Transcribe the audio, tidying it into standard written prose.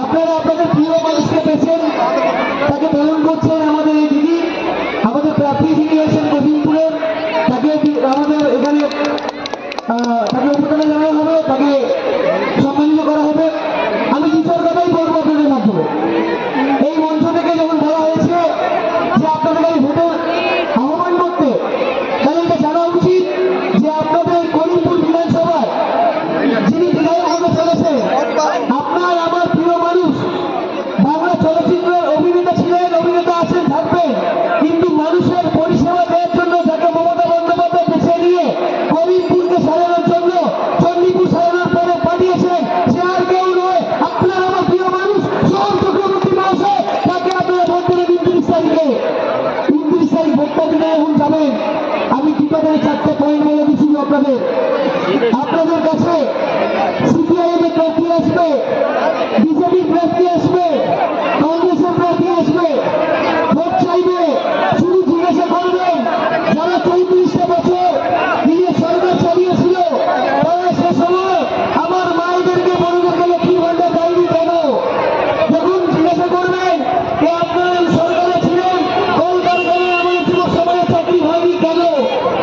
আপনারা আপনাদের প্রিয় মানুষকে পেয়েছেন, তাকে বরণ করছেন আমাদের এই দিদি, আমাদের প্রার্থী যিনি আছেন গোবিন্দপুরের, তাকে আমাদের এখানে তাকে উপকারে জানানো হবে, তাকে সম্মানিত করা হবে। আমি বিচার কথাই বলবো আপনাদের মাধ্যমে। এই মঞ্চ থেকে যখন বলা হয়েছে যে আপনাদের এই ভোটের আহ্বান করতে, তাহলে এটা জানা উচিত যে আপনাদের করিমপুর বিধানসভায় যিনি বিধায়ক হতে চলেছেন, আপনার আমার প্রিয় মানুষ, বাংলা চলচ্চিত্রের অভিনেতা ছিলেন, অভিনেতা আছেন, থাকবেন, কিন্তু মানুষের পরিষেবা দেওয়ার জন্য যাকে মমতা বন্দ্যোপাধ্যায় বেছে নিয়ে করিমপুরকে সাজানোর জন্য চণ্ডীপুর সাজানোর পরে পাঠিয়েছেন, সে আর কেউ নয়, আপনার আমার প্রিয় মানুষ সোহম চক্রবর্তী মহাশয়। তাকে আপনারা ভোট দেবেন 29 তারিখে। 29 তারিখ ভোটটা দিনে এখন যাবেন। আমি কি করে 4টে পয়েন্ট বলে দিচ্ছি আপনাদের কাছে।